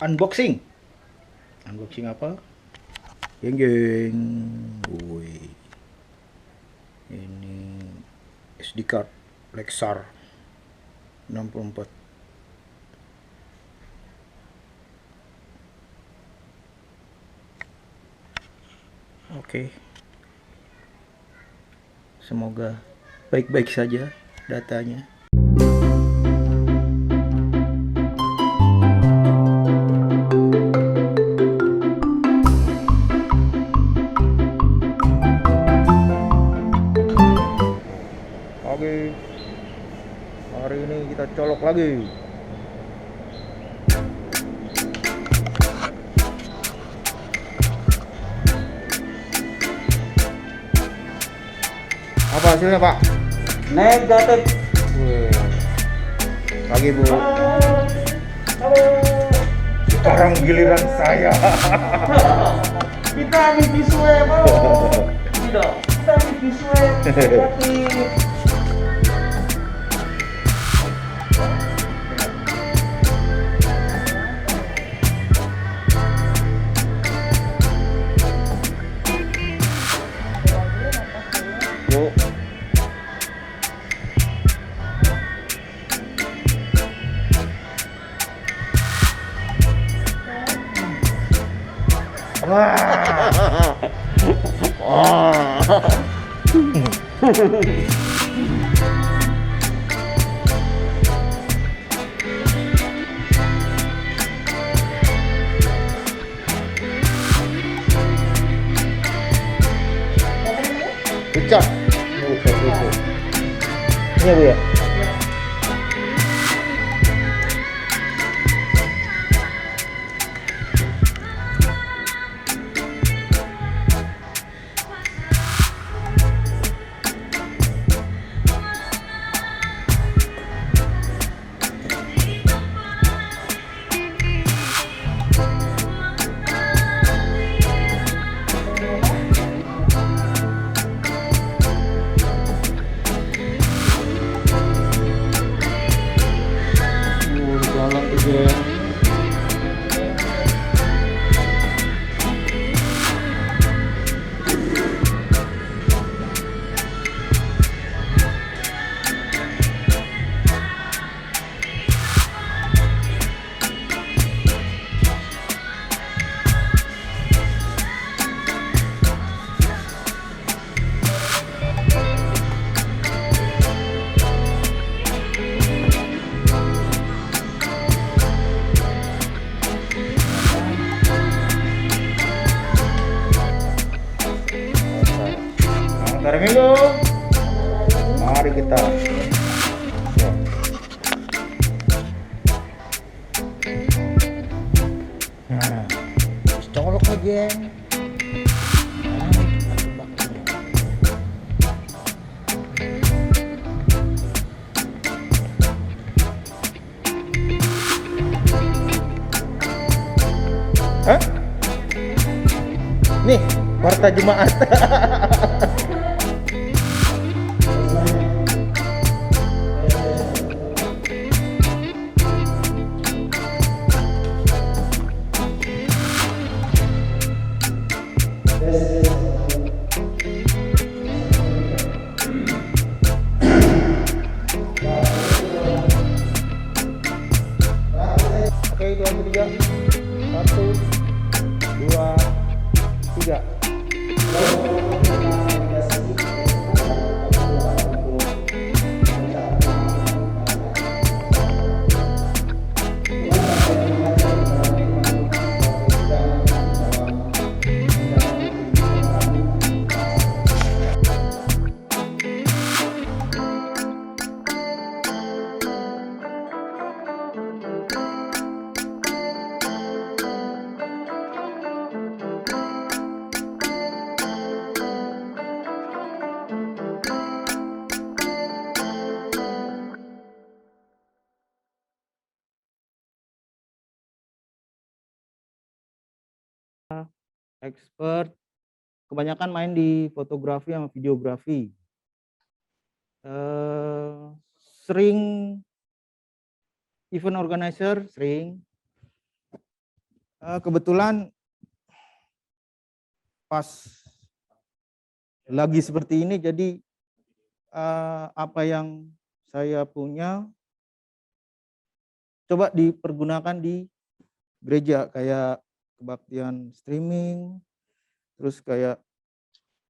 Unboxing. Unboxing apa? Geng geng. Woi. Ini SD card Lexar 64. Oke. Semoga baik-baik saja datanya. Oke. Hari ini kita colok lagi. Apa hasilnya, Pak? Negatif. Wih. Pagi, Bu. Halo. Sekarang giliran saya. Kita di visual, halo. Tidak. Kita di visual negatif. Bu. Wah. Pucat. Ini ya, Bu ya? Jalan tuh ya. Selamat hari Minggu. Mari kita. Nah, colok lagi ya. Hah? Nih, warta jemaat. Oke, 2, 3. 1, 2, 3. Expert kebanyakan main di fotografi sama videografi. Sering event organizer, sering Kebetulan pas lagi seperti ini, jadi apa yang saya punya coba dipergunakan di gereja, kayak kebaktian streaming, terus kayak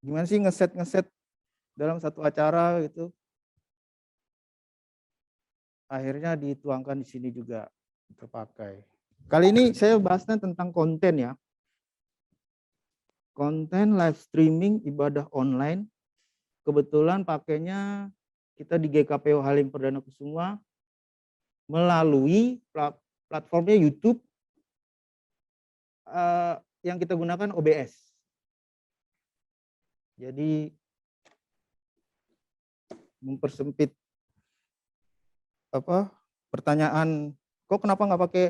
gimana sih ngeset dalam satu acara gitu. Akhirnya dituangkan di sini juga terpakai. Kali ini saya bahasnya tentang konten ya. Konten live streaming ibadah online. Kebetulan pakainya kita di GKPO Halim Perdana Kusuma melalui platformnya YouTube yang kita gunakan OBS. Jadi mempersempit pertanyaan, kok kenapa nggak pakai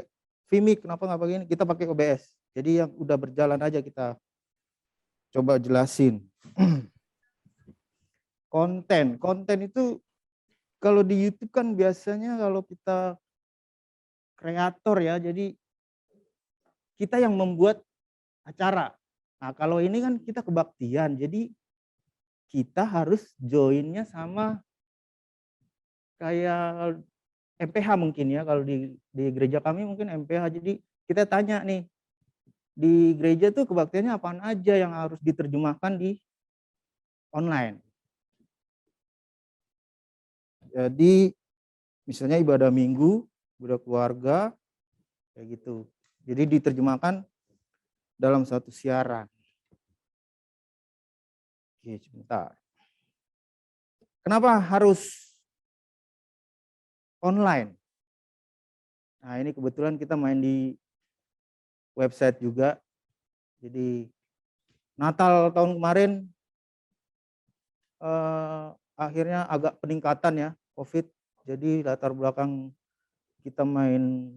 Vimeo, kenapa nggak pakai ini, kita pakai OBS. Jadi yang udah berjalan aja kita coba jelasin. Konten itu kalau di YouTube kan biasanya kalau kita kreator ya, jadi kita yang membuat acara. Nah kalau ini kan kita kebaktian, jadi kita harus joinnya sama kayak MPH mungkin ya, kalau di gereja kami mungkin MPH. Jadi kita tanya nih, di gereja tuh kebaktiannya apaan aja yang harus diterjemahkan di online. Jadi misalnya ibadah minggu, ibadah keluarga, kayak gitu. Jadi diterjemahkan dalam satu siaran. Oke, sebentar. Kenapa harus online? Nah ini kebetulan kita main di website juga. Jadi Natal tahun kemarin akhirnya agak peningkatan ya COVID. Jadi latar belakang kita main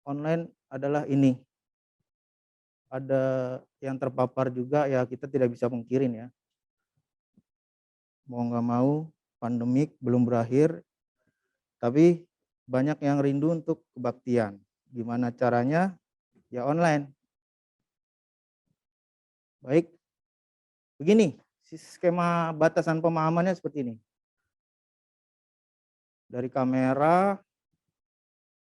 online adalah ini. Ada yang terpapar juga ya, kita tidak bisa mungkirin ya. Mau nggak mau pandemik belum berakhir, tapi banyak yang rindu untuk kebaktian. Gimana caranya? Ya online. Baik, begini skema batasan pemahamannya seperti ini. Dari kamera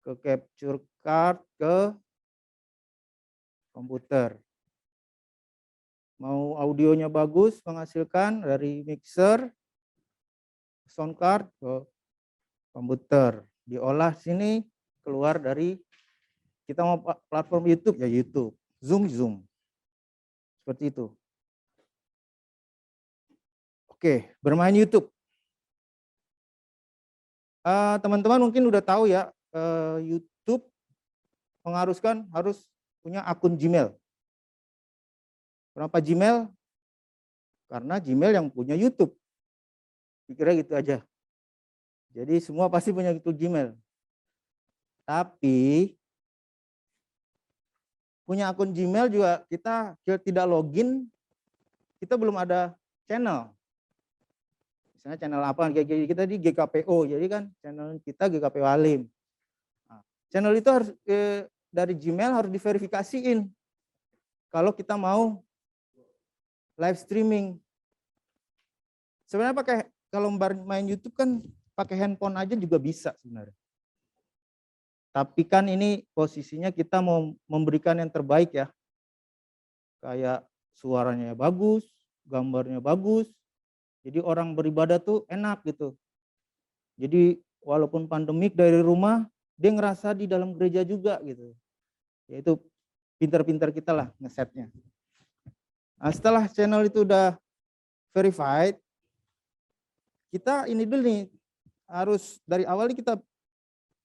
ke capture card ke komputer. Mau audionya bagus, menghasilkan dari mixer, sound card ke komputer. Diolah sini, keluar dari, kita mau platform YouTube ya YouTube, Zoom. Seperti itu. Oke, bermain YouTube. Teman-teman mungkin udah tahu ya, YouTube mengharuskan harus punya akun Gmail. Kenapa Gmail? Karena Gmail yang punya YouTube. Kira gitu aja. Jadi semua pasti punya itu Gmail. Tapi punya akun Gmail juga kita tidak login, kita belum ada channel. Misalnya channel apa, kita di GKPO, jadi kan channel kita GKPO Halim. Nah, channel itu harus dari Gmail harus diverifikasiin kalau kita mau live streaming. Sebenarnya kalau main YouTube kan pakai handphone aja juga bisa sebenarnya. Tapi kan ini posisinya kita mau memberikan yang terbaik ya. Kayak suaranya bagus, gambarnya bagus. Jadi orang beribadah tuh enak gitu. Jadi walaupun pandemik dari rumah, dia ngerasa di dalam gereja juga gitu. Yaitu pintar-pintar kita lah ngesetnya. Nah, setelah channel itu udah verified, kita ini dulu nih, harus dari awal kita,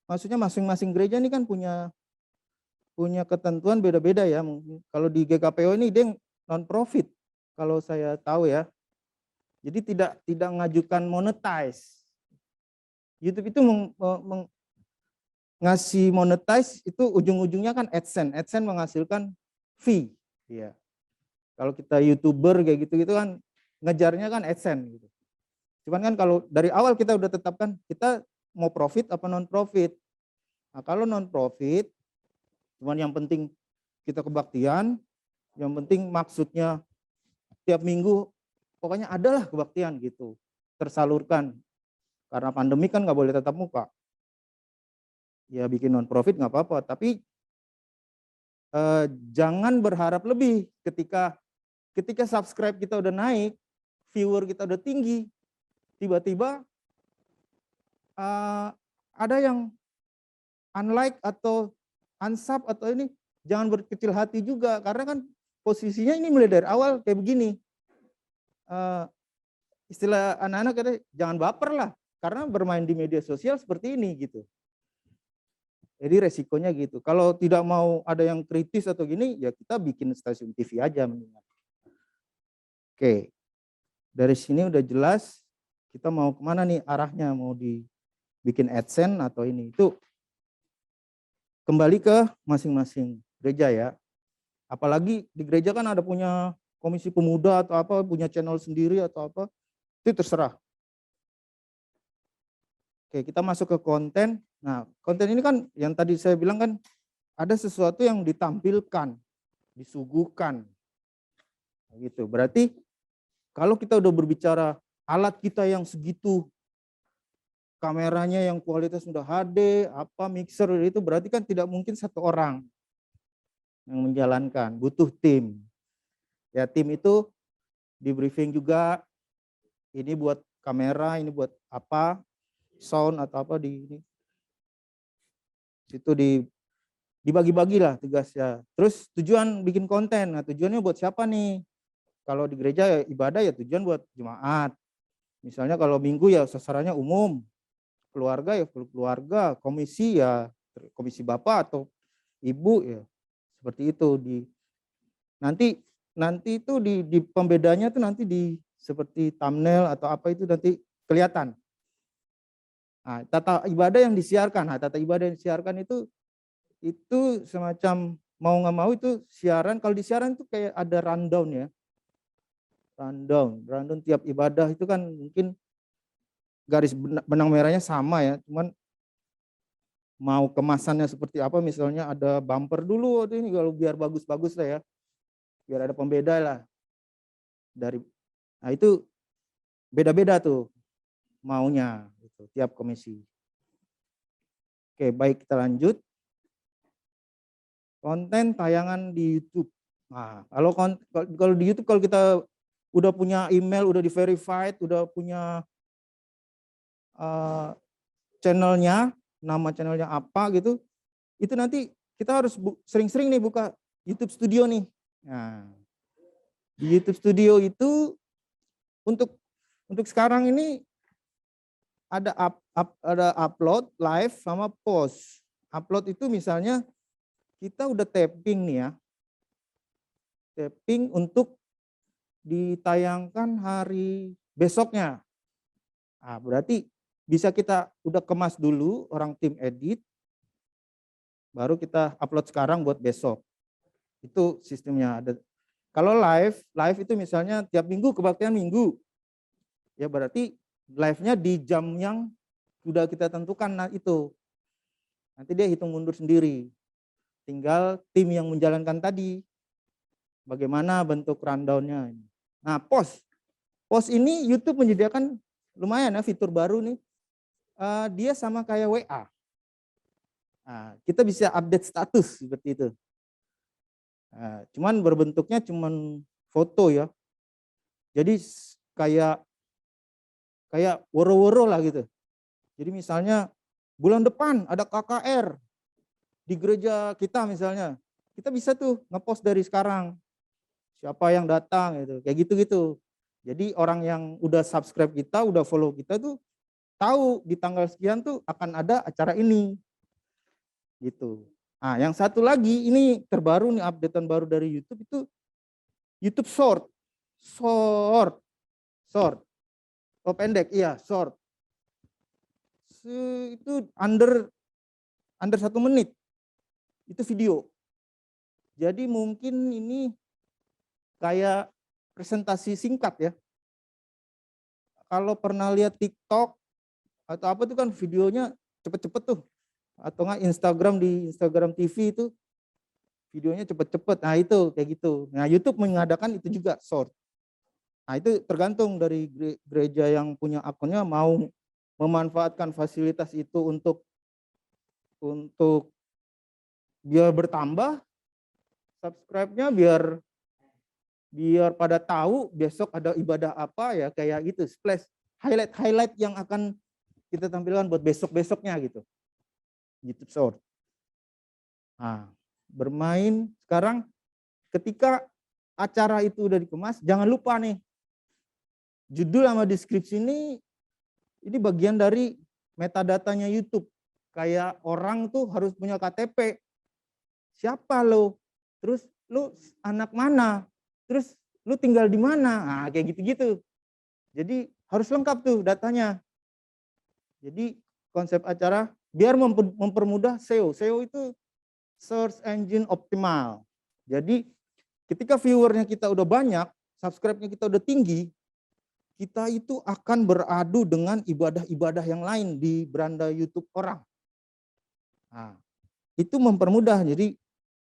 maksudnya masing-masing gereja ini kan punya ketentuan beda-beda ya. Kalau di GKPO ini dia non profit, kalau saya tahu ya. Jadi tidak mengajukan monetize. YouTube itu ngasih monetize itu ujung-ujungnya kan AdSense. AdSense menghasilkan fee. Ya. Kalau kita YouTuber kayak gitu-gitu kan ngejarnya kan AdSense gitu. Cuman kan kalau dari awal kita udah tetapkan kita mau profit apa non profit. Nah, kalau non profit cuman yang penting kita kebaktian, yang penting maksudnya tiap minggu pokoknya adalah kebaktian gitu, tersalurkan. Karena pandemi kan nggak boleh tatap muka. Ya bikin non profit nggak apa-apa, tapi jangan berharap lebih ketika subscribe kita udah naik, viewer kita udah tinggi, tiba-tiba ada yang unlike atau unsub atau ini, jangan berkecil hati juga, karena kan posisinya ini mulai dari awal kayak begini. Istilah anak-anak katanya jangan baper lah, karena bermain di media sosial seperti ini gitu. Jadi resikonya gitu. Kalau tidak mau ada yang kritis atau gini, ya kita bikin stasiun TV aja mendingan. Oke, dari sini udah jelas kita mau kemana nih arahnya, mau dibikin AdSense atau ini. Itu kembali ke masing-masing gereja ya. Apalagi di gereja kan ada punya komisi pemuda atau apa, punya channel sendiri atau apa, itu terserah. Oke, kita masuk ke konten. Nah, konten ini kan yang tadi saya bilang kan ada sesuatu yang ditampilkan, disuguhkan. Gitu. Berarti kalau kita udah berbicara alat kita yang segitu, kameranya yang kualitas udah HD, apa mixer itu berarti kan tidak mungkin satu orang yang menjalankan, butuh tim. Ya tim itu di briefing juga, ini buat kamera, ini buat apa, sound atau apa di ini. Itu dibagi-bagi lah tugasnya. Terus tujuan bikin konten, nah tujuannya buat siapa nih? Kalau di gereja ya ibadah ya tujuan buat jemaat. Misalnya kalau minggu ya sasarannya umum, keluarga ya keluarga, komisi ya komisi bapak atau ibu ya seperti itu. Nanti itu di pembedanya tuh nanti di seperti thumbnail atau apa itu nanti kelihatan. Nah, tata ibadah yang disiarkan, tata ibadah yang disiarkan itu semacam mau nggak mau itu siaran. Kalau di siaran itu kayak ada rundown ya, rundown tiap ibadah itu kan mungkin garis benang merahnya sama ya, cuman mau kemasannya seperti apa, misalnya ada bumper dulu ini kalau biar bagus-bagus lah ya, biar ada pembeda lah dari. Nah itu beda-beda tuh maunya gitu, tiap komisi. Oke, baik kita lanjut. Konten tayangan di YouTube. Nah, kalau di YouTube kalau kita udah punya email, udah di verified, udah punya channelnya, nama channelnya apa gitu, itu nanti kita harus sering-sering nih buka YouTube Studio nih. Nah, di YouTube Studio itu untuk sekarang ini ada upload, live sama post. Upload itu misalnya kita udah tapping nih ya, tapping untuk ditayangkan hari besoknya. Nah, berarti bisa kita udah kemas dulu orang tim edit, baru kita upload sekarang buat besok. Itu sistemnya ada. Kalau live itu misalnya tiap minggu kebaktian minggu, ya berarti live-nya di jam yang sudah kita tentukan. Nah itu nanti dia hitung mundur sendiri. Tinggal tim yang menjalankan tadi, bagaimana bentuk rundown-nya. Nah post ini YouTube menyediakan lumayan ya fitur baru nih. Dia sama kayak WA. Nah, kita bisa update status seperti itu. Nah, cuman berbentuknya cuman foto ya. Jadi kayak woro-woro lah gitu. Jadi misalnya bulan depan ada KKR di gereja kita misalnya. Kita bisa tuh ngepost dari sekarang. Siapa yang datang gitu. Kayak gitu-gitu. Jadi orang yang udah subscribe kita, udah follow kita tuh tahu di tanggal sekian tuh akan ada acara ini. Gitu. Nah, yang satu lagi ini terbaru nih, updatean baru dari YouTube itu YouTube Short. Oh pendek, iya short. Itu under 1 menit. Itu video. Jadi mungkin ini kayak presentasi singkat ya. Kalau pernah lihat TikTok atau apa itu kan videonya cepet-cepet tuh. Atau enggak Instagram, di Instagram TV itu videonya cepet-cepet. Nah itu kayak gitu. Nah YouTube mengadakan itu juga short. Nah itu tergantung dari gereja yang punya akunnya mau memanfaatkan fasilitas itu untuk biar bertambah subscribe-nya, biar pada tahu besok ada ibadah apa ya, kayak gitu, splash highlight yang akan kita tampilkan buat besok-besoknya gitu. YouTube Short. Nah, bermain sekarang ketika acara itu udah dikemas, jangan lupa nih judul sama deskripsi ini bagian dari metadatanya YouTube. Kayak orang tuh harus punya KTP. Siapa lo? Terus lu anak mana? Terus lu tinggal di mana? Nah, kayak gitu-gitu. Jadi harus lengkap tuh datanya. Jadi konsep acara biar mempermudah SEO. SEO itu Search Engine Optimal. Jadi ketika viewernya kita udah banyak, subscribe-nya kita udah tinggi, kita itu akan beradu dengan ibadah-ibadah yang lain di beranda YouTube orang. Nah, itu mempermudah. Jadi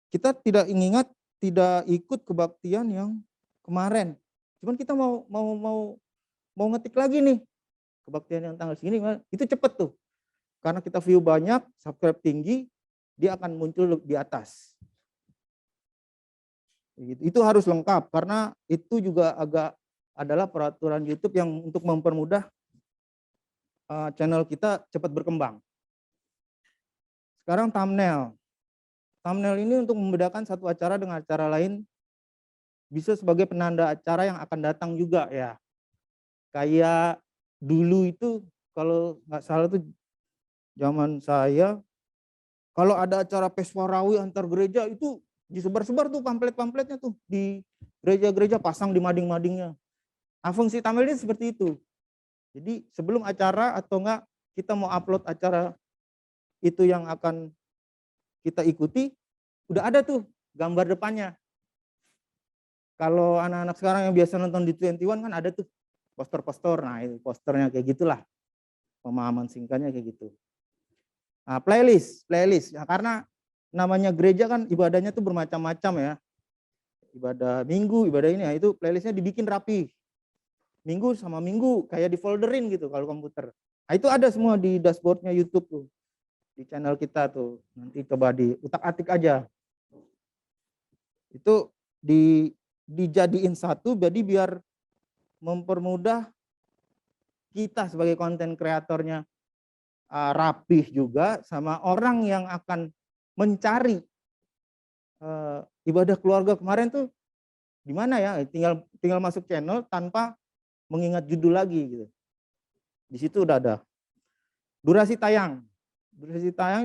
kita tidak ikut kebaktian yang kemarin. Cuman kita mau ngetik lagi nih kebaktian yang tanggal segini, itu cepet tuh. Karena kita view banyak, subscribe tinggi, dia akan muncul di atas. Itu harus lengkap karena itu juga adalah peraturan YouTube yang untuk mempermudah channel kita cepat berkembang. Sekarang thumbnail. Thumbnail ini untuk membedakan satu acara dengan acara lain, bisa sebagai penanda acara yang akan datang juga ya. Kayak dulu itu kalau nggak salah tuh zaman saya, kalau ada acara Peswarawi antar gereja itu disebar-sebar tuh pamflet-pamfletnya tuh di gereja-gereja, pasang di mading-madingnya. Nah, fungsi thumbnail ini seperti itu. Jadi sebelum acara atau enggak kita mau upload acara itu yang akan kita ikuti, udah ada tuh gambar depannya. Kalau anak-anak sekarang yang biasa nonton di 21 kan ada tuh poster-poster. Nah, itu posternya kayak gitulah. Pemahaman singkatnya kayak gitu. Nah, playlist. Nah, karena namanya gereja kan ibadahnya tuh bermacam-macam ya. Ibadah minggu, ibadah ini, nah itu playlistnya dibikin rapi. Minggu sama minggu, kayak di folderin gitu kalau komputer. Nah, itu ada semua di dashboardnya YouTube tuh. Di channel kita tuh. Nanti coba diutak-atik aja. Itu dijadiin satu, jadi biar mempermudah kita sebagai konten kreatornya rapih juga, sama orang yang akan mencari ibadah keluarga kemarin tuh di mana ya, tinggal masuk channel tanpa mengingat judul lagi gitu. Di situ udah ada. Durasi tayang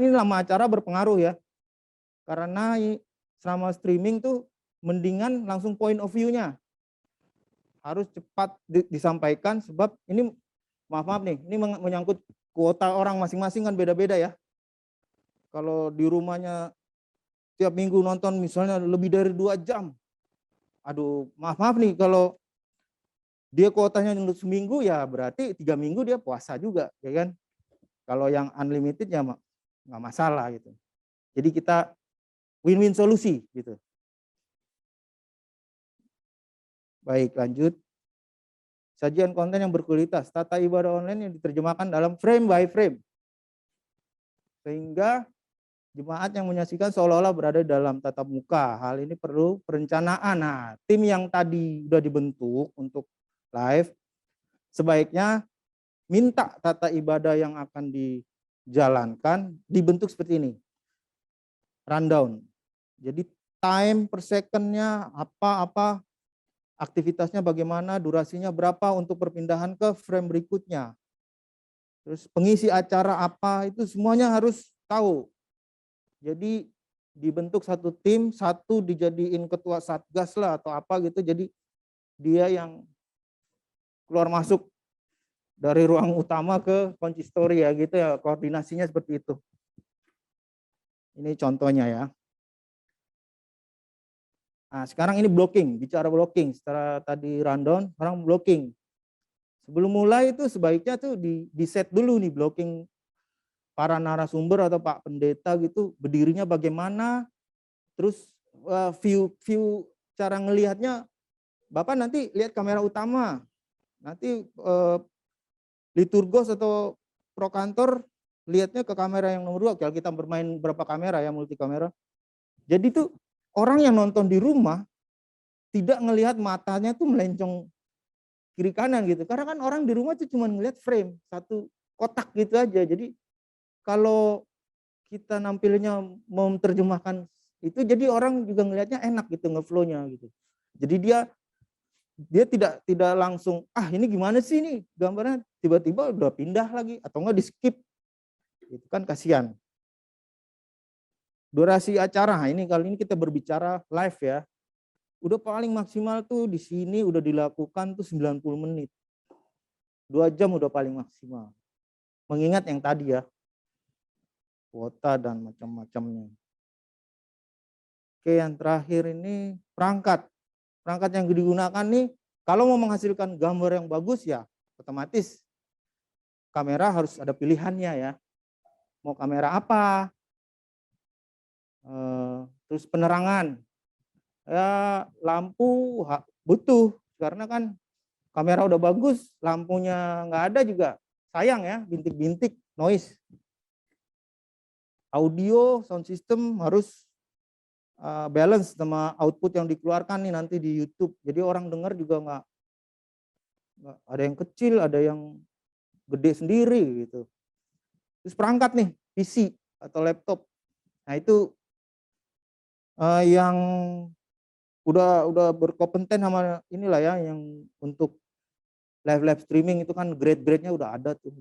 ini lama acara berpengaruh ya, karena selama streaming tuh mendingan langsung point of view-nya harus cepat disampaikan, sebab ini maaf nih, ini menyangkut kuota orang masing-masing kan beda-beda ya. Kalau di rumahnya tiap minggu nonton misalnya lebih dari 2 jam, aduh maaf nih, kalau dia kuotanya untuk seminggu ya berarti 3 minggu dia puasa juga ya kan. Kalau yang unlimited ya nggak masalah gitu. Jadi kita win-win solusi gitu. Baik, lanjut. Sajian konten yang berkualitas, tata ibadah online yang diterjemahkan dalam frame by frame. Sehingga jemaat yang menyaksikan seolah-olah berada dalam tatap muka. Hal ini perlu perencanaan. Nah, tim yang tadi sudah dibentuk untuk live, sebaiknya minta tata ibadah yang akan dijalankan dibentuk seperti ini. Rundown. Jadi time per second-nya apa, aktivitasnya bagaimana, durasinya berapa untuk perpindahan ke frame berikutnya. Terus pengisi acara apa, itu semuanya harus tahu. Jadi dibentuk satu tim, satu dijadiin ketua satgas lah atau apa gitu, jadi dia yang keluar masuk dari ruang utama ke konsistori ya gitu ya, koordinasinya seperti itu. Ini contohnya ya. Nah, sekarang ini blocking, bicara blocking, setelah tadi rundown, sekarang blocking. Sebelum mulai itu sebaiknya tuh di set dulu nih blocking para narasumber atau Pak Pendeta gitu, berdirinya bagaimana, terus view cara ngelihatnya, Bapak nanti lihat kamera utama, nanti liturgos atau pro kantor lihatnya ke kamera yang nomor 2. Kalau kita bermain berapa kamera ya, multi kamera. Jadi tuh orang yang nonton di rumah tidak ngelihat matanya tuh melencong kiri kanan gitu. Karena kan orang di rumah tuh cuma ngelihat frame, satu kotak gitu aja. Jadi kalau kita nampilnya mau menerjemahkan itu, jadi orang juga ngelihatnya enak gitu, ngeflow-nya gitu. Jadi dia tidak langsung, ini gimana sih nih gambarnya, tiba-tiba udah pindah lagi atau enggak di skip. Itu kan kasihan. Durasi acara, ini kali ini kita berbicara live ya. Udah paling maksimal tuh di sini udah dilakukan tuh 90 menit. 2 jam udah paling maksimal. Mengingat yang tadi ya, kuota dan macam-macamnya. Oke, yang terakhir ini perangkat. Perangkat yang digunakan nih, kalau mau menghasilkan gambar yang bagus ya, otomatis kamera harus ada pilihannya ya. Mau kamera apa? Terus penerangan. Ya, lampu butuh, karena kan kamera udah bagus, lampunya nggak ada juga sayang ya, bintik-bintik, noise. Audio, sound system harus balance sama output yang dikeluarkan nih nanti di YouTube. Jadi orang dengar juga nggak ada yang kecil, ada yang gede sendiri gitu. Terus perangkat nih, PC atau laptop. Nah itu yang udah berkompeten sama inilah ya, yang untuk live streaming itu kan grade-nya udah ada tuh.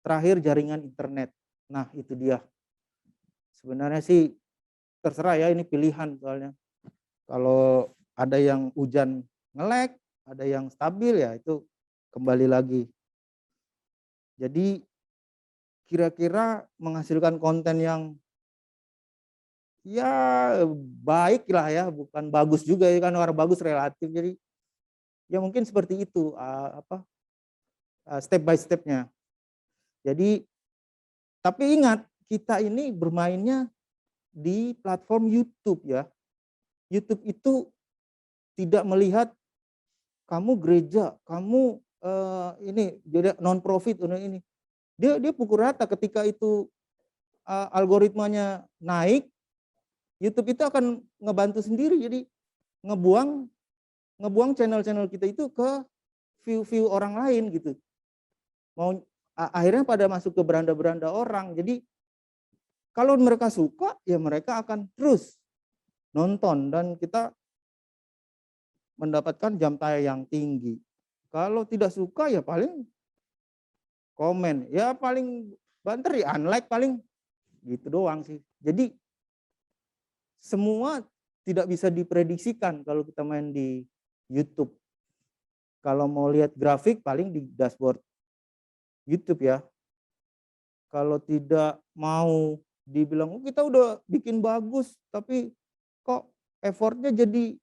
Terakhir jaringan internet. Nah itu dia. Sebenarnya sih terserah ya, ini pilihan soalnya. Kalau ada yang hujan nge-lag, ada yang stabil ya itu kembali lagi. Jadi kira-kira menghasilkan konten yang ya baik lah ya, bukan bagus juga ya, kan orang bagus relatif. Jadi ya mungkin seperti itu step by stepnya. Jadi tapi ingat, kita ini bermainnya di platform YouTube ya. YouTube itu tidak melihat kamu gereja, kamu ini jadi non profit ini. Dia pukul rata. Ketika itu algoritmanya naik, YouTube itu akan ngebantu sendiri, jadi ngebuang channel-channel kita itu ke view orang lain gitu. Akhirnya pada masuk ke beranda-beranda orang. Jadi kalau mereka suka ya mereka akan terus nonton dan kita mendapatkan jam tayang yang tinggi. Kalau tidak suka ya paling komen, ya paling banter ya unlike, paling gitu doang sih. Jadi semua tidak bisa diprediksikan kalau kita main di YouTube. Kalau mau lihat grafik paling di dashboard YouTube ya. Kalau tidak mau dibilang kita udah bikin bagus tapi kok effortnya jadi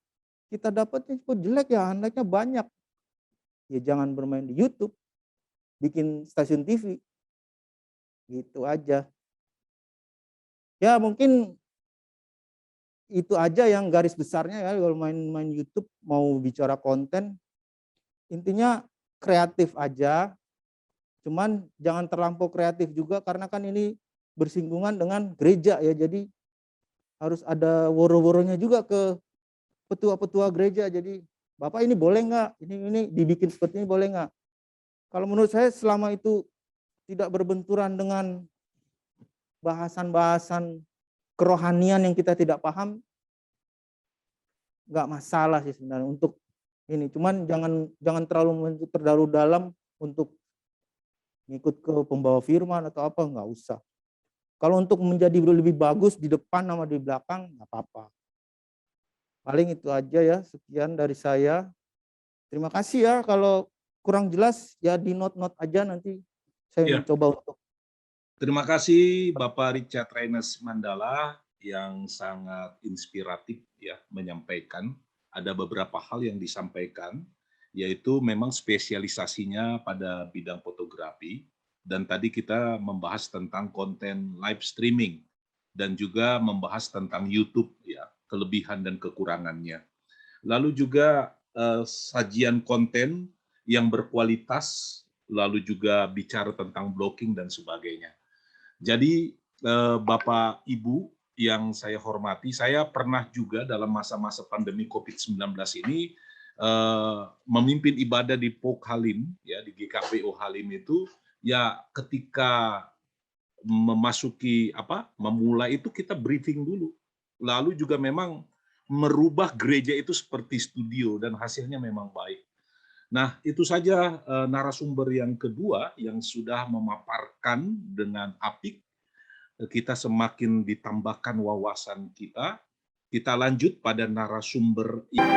kita dapatnya kok jelek ya, unlike-nya banyak. Ya jangan bermain di YouTube, bikin stasiun TV. Gitu aja. Ya mungkin itu aja yang garis besarnya ya, kalau main YouTube mau bicara konten. Intinya kreatif aja, cuman jangan terlampau kreatif juga karena kan ini bersinggungan dengan gereja ya, jadi harus ada woro-woronya juga ke petua-petua gereja. Jadi Bapak ini boleh nggak, ini dibikin seperti ini boleh nggak? Kalau menurut saya selama itu tidak berbenturan dengan bahasan-bahasan kerohanian yang kita tidak paham, nggak masalah sih sebenarnya untuk ini. Cuman jangan terlalu dalam untuk ngikut ke pembawa firman atau apa, nggak usah. Kalau untuk menjadi lebih bagus di depan sama di belakang nggak apa-apa. Paling itu aja ya, sekian dari saya. Terima kasih ya, kalau kurang jelas ya di note-note aja, nanti saya mencoba untuk. Terima kasih Bapak Richard Reines Mandala yang sangat inspiratif ya menyampaikan. Ada beberapa hal yang disampaikan, yaitu memang spesialisasinya pada bidang fotografi, dan tadi kita membahas tentang konten live streaming dan juga membahas tentang YouTube ya, kelebihan dan kekurangannya. Lalu juga sajian konten yang berkualitas, lalu juga bicara tentang blogging dan sebagainya. Jadi Bapak Ibu yang saya hormati, saya pernah juga dalam masa-masa pandemi COVID-19 ini memimpin ibadah di POK Halim, ya di GKPO Halim itu, ya ketika memulai itu kita briefing dulu. Lalu juga memang merubah gereja itu seperti studio dan hasilnya memang baik. Nah, itu saja narasumber yang kedua yang sudah memaparkan dengan apik. Kita semakin ditambahkan wawasan kita. Kita lanjut pada narasumber ini.